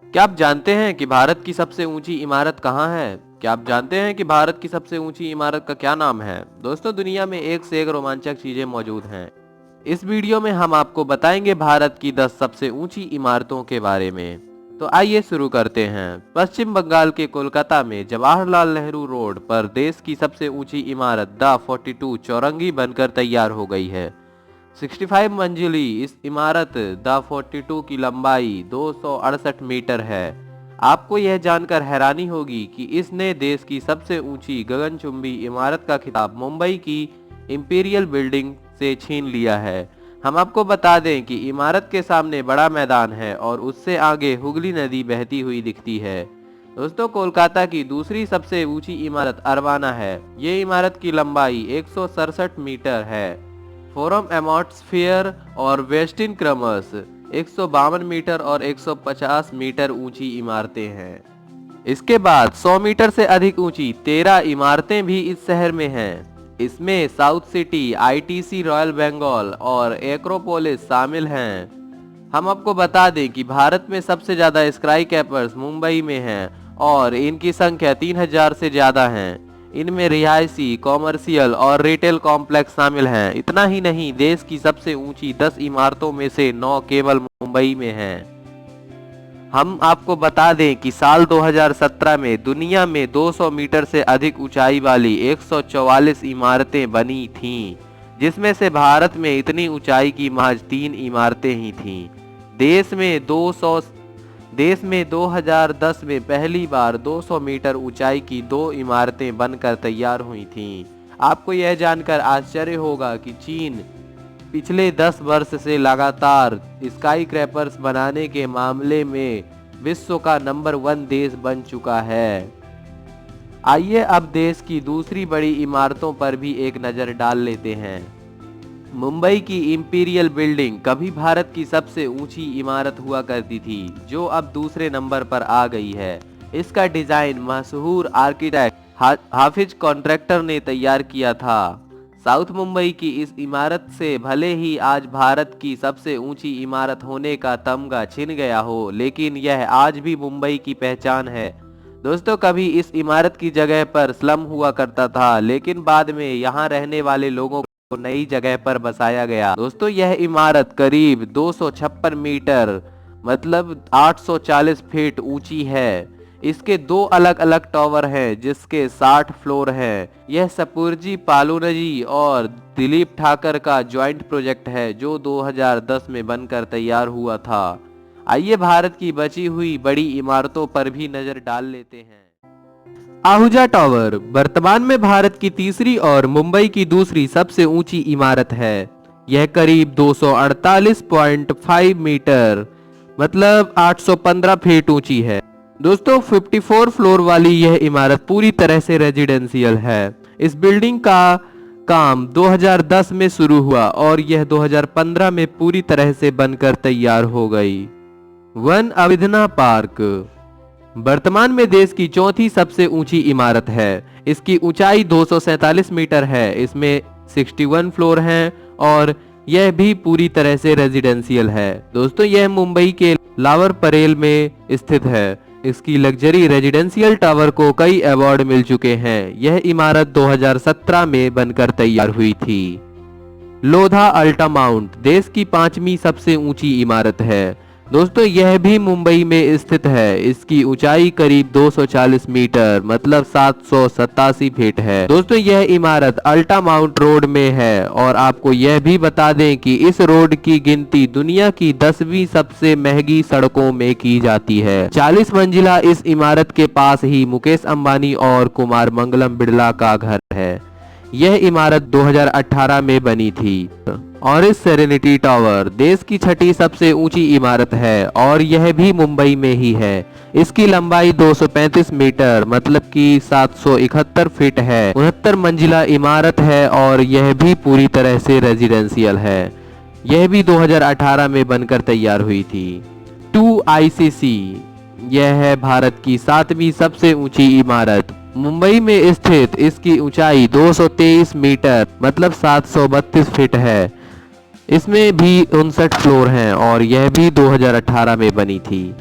क्या आप जानते हैं कि भारत की सबसे ऊंची इमारत कहाँ है? क्या आप जानते हैं कि भारत की सबसे ऊंची इमारत का क्या नाम है? दोस्तों, दुनिया में एक से एक रोमांचक चीजें मौजूद हैं। इस वीडियो में हम आपको बताएंगे भारत की 10 सबसे ऊंची इमारतों के बारे में। तो आइए शुरू करते हैं। पश्चिम बंगाल के कोलकाता में जवाहरलाल नेहरू रोड पर देश की सबसे ऊंची इमारत द 42 चौरंगी बनकर तैयार हो गई है। 65 मंजिली इस इमारत द 42 की लंबाई 268 मीटर है। आपको यह जानकर हैरानी होगी कि इसने देश की सबसे ऊंची गगनचुंबी इमारत का खिताब मुंबई की इंपीरियल बिल्डिंग से छीन लिया है। हम आपको बता दें कि इमारत के सामने बड़ा मैदान है और उससे आगे हुगली नदी बहती हुई दिखती है। दोस्तों, कोलकाता की दूसरी सबसे ऊंची इमारत अरवाना है। ये इमारत की लंबाई 167 मीटर है। फोरम एटमॉस्फेयर और वेस्टिन क्रमस 152 मीटर और 150 मीटर ऊंची इमारतें हैं। इसके बाद 100 मीटर से अधिक ऊंची 13 इमारतें भी इस शहर में हैं। इसमें South City, ITC Royal Bengal और एक्रोपोलिस शामिल हैं। हम आपको बता दें कि भारत में सबसे ज्यादा स्काई कैपर्स मुंबई में हैं और इनकी संख्या 3000 से ज्यादा हैं। इनमें रिहायशी, कॉमर्शियल और रिटेल कॉम्प्लेक्स शामिल हैं। इतना ही नहीं, देश की सबसे ऊंची 10 इमारतों में से 9 केवल मुंबई में हैं। हम आपको बता दें कि साल 2017 में दुनिया में 200 मीटर से अधिक ऊंचाई वाली 144 इमारतें बनी थीं, जिसमें से भारत में इतनी ऊंचाई की महज 3 इमारतें ही थीं। देश में 2010 में पहली बार 200 मीटर ऊंचाई की 2 इमारतें बनकर तैयार हुई थीं। आपको यह जानकर आश्चर्य होगा कि चीन पिछले 10 वर्ष से लगातार स्काई क्रैपर्स बनाने के मामले में विश्व का नंबर 1 देश बन चुका है। आइए अब देश की दूसरी बड़ी इमारतों पर भी एक नज़र डाल लेते हैं। मुंबई की इंपीरियल बिल्डिंग कभी भारत की सबसे ऊंची इमारत हुआ करती थी, जो अब दूसरे नंबर पर आ गई है। इसका डिजाइन मशहूर आर्किटेक्ट हाफिज कॉन्ट्रैक्टर ने तैयार किया था। साउथ मुंबई की इस इमारत से भले ही आज भारत की सबसे ऊंची इमारत होने का तमगा छिन गया हो, लेकिन यह आज भी मुंबई की पहचान है। दोस्तों, कभी इस इमारत की जगह पर स्लम हुआ करता था, लेकिन बाद में यहाँ रहने वाले लोगों को नई जगह पर बसाया गया। दोस्तों, यह इमारत करीब 256 मीटर मतलब 840 फीट ऊंची है। इसके 2 अलग अलग टावर हैं, जिसके 60 फ्लोर हैं। यह सपूरजी पालूनजी और दिलीप ठाकर का ज्वाइंट प्रोजेक्ट है, जो 2010 में बनकर तैयार हुआ था। आइए भारत की बची हुई बड़ी इमारतों पर भी नजर डाल लेते हैं। आहूजा टावर वर्तमान में भारत की तीसरी और मुंबई की दूसरी सबसे ऊंची इमारत है। यह करीब 248.5 मीटर मतलब 815 फीट ऊंची है। दोस्तों, 54 फ्लोर वाली यह इमारत पूरी तरह से रेजिडेंशियल है। इस बिल्डिंग का काम 2010 में शुरू हुआ और यह 2015 में पूरी तरह से बनकर तैयार हो गई। वन अविधना पार्क वर्तमान में देश की चौथी सबसे ऊंची इमारत है। इसकी ऊंचाई 247 मीटर है। इसमें 61 फ्लोर हैं और यह भी पूरी तरह से रेजिडेंशियल है। दोस्तों, यह मुंबई के लावर परेल में स्थित है। इसकी लग्जरी रेजिडेंशियल टावर को कई अवार्ड मिल चुके हैं। यह इमारत 2017 में बनकर तैयार हुई थी। लोधा अल्टा माउंट देश की 5वीं सबसे ऊंची इमारत है। दोस्तों, यह भी मुंबई में स्थित है। इसकी ऊंचाई करीब 240 मीटर मतलब 787 फीट है। दोस्तों, यह इमारत अल्टा माउंट रोड में है और आपको यह भी बता दें कि इस रोड की गिनती दुनिया की 10वीं सबसे महंगी सड़कों में की जाती है। 40 मंजिला इस इमारत के पास ही मुकेश अंबानी और कुमार मंगलम बिड़ला का घर है। यह इमारत 2018 में बनी थी। ऑरेंज सेरेनिटी टावर देश की 6ठी सबसे ऊंची इमारत है और यह भी मुंबई में ही है। इसकी लंबाई 235 मीटर मतलब कि 771 फीट है। 69 मंजिला इमारत है और यह भी पूरी तरह से रेजिडेंशियल है। यह भी 2018 में बनकर तैयार हुई थी। 2ICC यह है भारत की 7वीं सबसे ऊंची इमारत। मुंबई में स्थित इसकी ऊंचाई 223 मीटर मतलब 732 फीट है। इसमें भी 59 फ्लोर हैं और यह भी 2018 में बनी थी।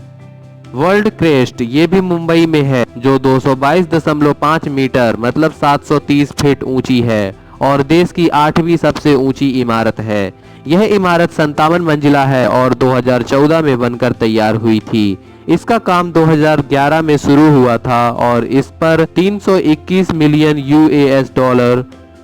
वर्ल्ड क्रेस्ट ये भी मुंबई में है, जो 222.5 मीटर मतलब 730 फीट ऊंची है और देश की 8वीं सबसे ऊंची इमारत है। यह इमारत 57 मंजिला है और 2014 में बनकर तैयार हुई थी। इसका काम 2011 में शुरू हुआ था और इस पर 321 मिलियन यूएस डॉलर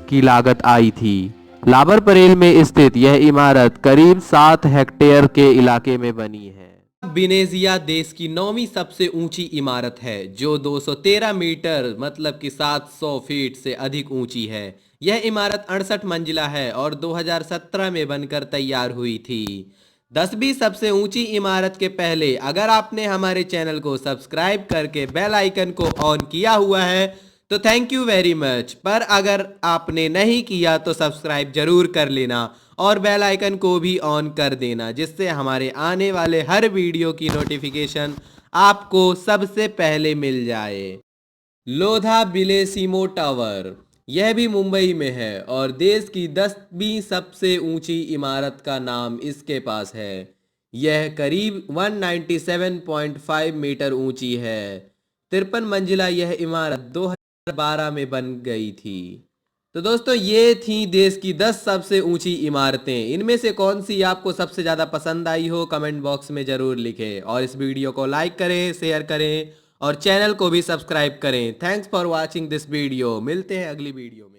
की लागत आई थी। लाबर परेल में स्थित यह इमारत करीब 7 हेक्टेयर के इलाके में बनी है। वेनेजिया देश की 9वीं सबसे ऊंची इमारत है, जो 213 मीटर मतलब कि 700 फीट से अधिक ऊंची है। यह इमारत 68 मंजिला है और 2017 में बनकर तैयार हुई थी। 10वीं सबसे ऊंची इमारत के पहले अगर आपने हमारे चैनल को सब्सक्राइब करके बेल आइकन को ऑन किया हुआ है तो थैंक यू वेरी मच, पर अगर आपने नहीं किया तो सब्सक्राइब जरूर कर लेना और बेल आइकन को भी ऑन कर देना, जिससे हमारे आने वाले हर वीडियो की नोटिफिकेशन आपको सबसे पहले मिल जाए। लोधा बिलेसिमो टावर यह भी मुंबई में है और देश की 10वीं सबसे ऊंची इमारत का नाम इसके पास है। यह करीब 197.5 मीटर ऊंची है। 53 मंजिला यह इमारत 2012 में बन गई थी। तो दोस्तों ये थी देश की 10 सबसे ऊंची इमारतें। इनमें से कौन सी आपको सबसे ज़्यादा पसंद आई हो कमेंट बॉक्स में ज़रूर लिखें और इस वीडियो को लाइक करें, शेयर करें और चैनल को भी सब्सक्राइब करें। Thanks for watching this video. मिलते हैं अगली वीडियो में।